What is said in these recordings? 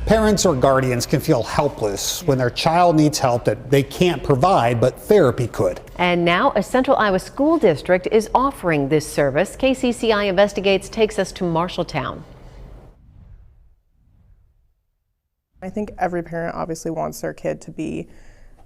Parents or guardians can feel helpless when their child needs help that they can't provide, but therapy could. And now a Central Iowa school district is offering this service. KCCI Investigates takes us to Marshalltown. I think every parent obviously wants their kid to be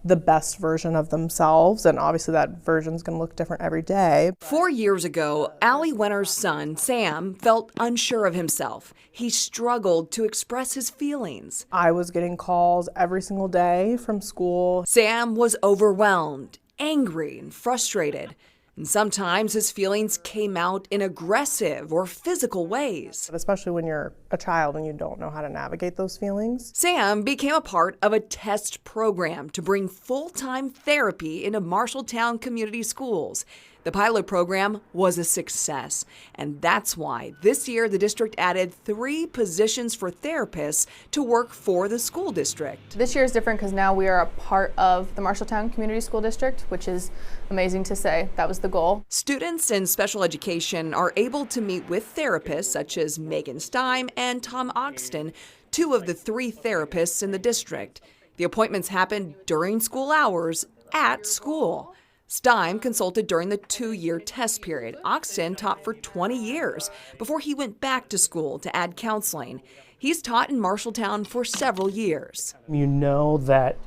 the best version of themselves, and obviously that version's going to look different every day. 4 years ago, Allie Wenner's son, Sam, felt unsure of himself. He struggled to express his feelings. I was getting calls every single day from school. Sam was overwhelmed, angry, and frustrated. And sometimes his feelings came out in aggressive or physical ways. Especially when you're a child and you don't know how to navigate those feelings. Sam became a part of a test program to bring full-time therapy into Marshalltown community schools. The pilot program was a success, and that's why this year the district added 3 positions for therapists to work for the school district. This year is different because now we are a part of the Marshalltown Community School District, which is amazing to say. That was the goal. Students in special education are able to meet with therapists such as Megan Steim and Tom Ogston, 2 of the 3 therapists in the district. The appointments happen during school hours at school. Stein consulted during the 2-year test period. Ogston taught for 20 years before he went back to school to add counseling. He's taught in Marshalltown for several years. You know that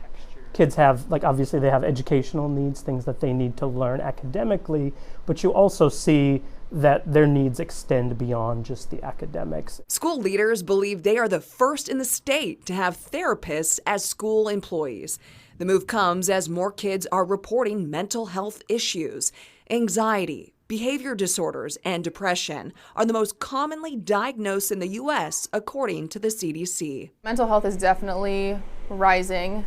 kids have, obviously they have educational needs, things that they need to learn academically, but you also see that their needs extend beyond just the academics. School leaders believe they are the first in the state to have therapists as school employees. The move comes as more kids are reporting mental health issues. Anxiety, behavior disorders, and depression are the most commonly diagnosed in the U.S., according to the CDC. Mental health is definitely rising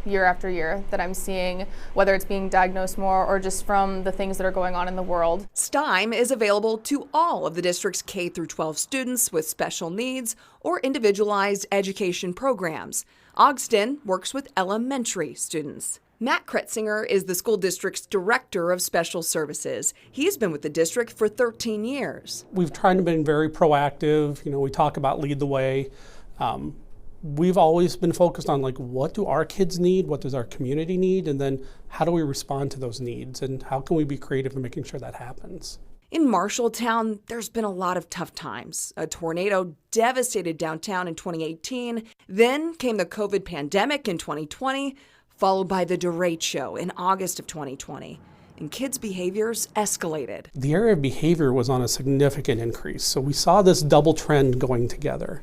year after year that I'm seeing, whether it's being diagnosed more or just from the things that are going on in the world. Stein is available to all of the district's K-12 students with special needs or individualized education programs. Ogston works with elementary students. Matt Kretzinger is the school district's director of special services. He's been with the district for 13 years. We've tried to be very proactive. We talk about lead the way. We've always been focused on what do our kids need, what does our community need, and then how do we respond to those needs, and how can we be creative in making sure that happens. In Marshalltown, there's been a lot of tough times. A tornado devastated downtown in 2018. Then came the COVID pandemic in 2020, followed by the derecho show in August of 2020. And kids' behaviors escalated. The area of behavior was on a significant increase. So we saw this double trend going together.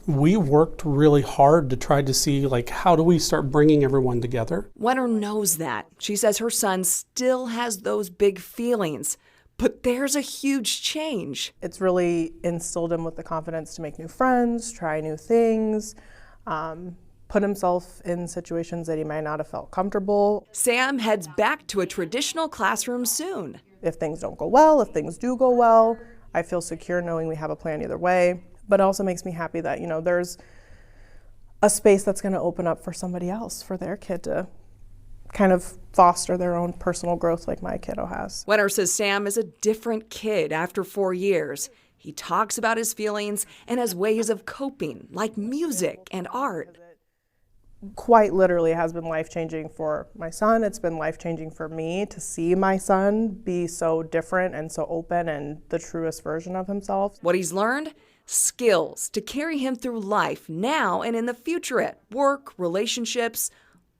We worked really hard to try to see, how do we start bringing everyone together? Wenner knows that. She says her son still has those big feelings, but there's a huge change. It's really instilled him with the confidence to make new friends, try new things, put himself in situations that he might not have felt comfortable. Sam heads back to a traditional classroom soon. If things don't go well, if things do go well, I feel secure knowing we have a plan either way. But it also makes me happy that, there's a space that's going to open up for somebody else, for their kid to kind of foster their own personal growth like my kiddo has. Wenner says Sam is a different kid after 4 years. He talks about his feelings and has ways of coping, like music and art. Quite literally has been life-changing for my son. It's been life-changing for me to see my son be so different and so open and the truest version of himself. What he's learned? Skills to carry him through life now and in the future at work, relationships,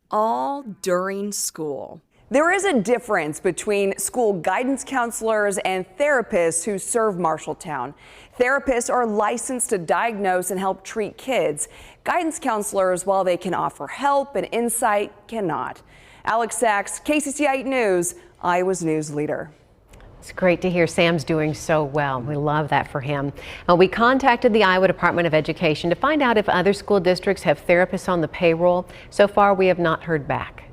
all during school. There is a difference between school guidance counselors and therapists who serve Marshalltown. Therapists are licensed to diagnose and help treat kids. Guidance counselors, while they can offer help and insight, cannot. Alex Sachs, KCCI 8 News, Iowa's news leader. It's great to hear Sam's doing so well. We love that for him. We contacted the Iowa Department of Education to find out if other school districts have therapists on the payroll. So far, we have not heard back.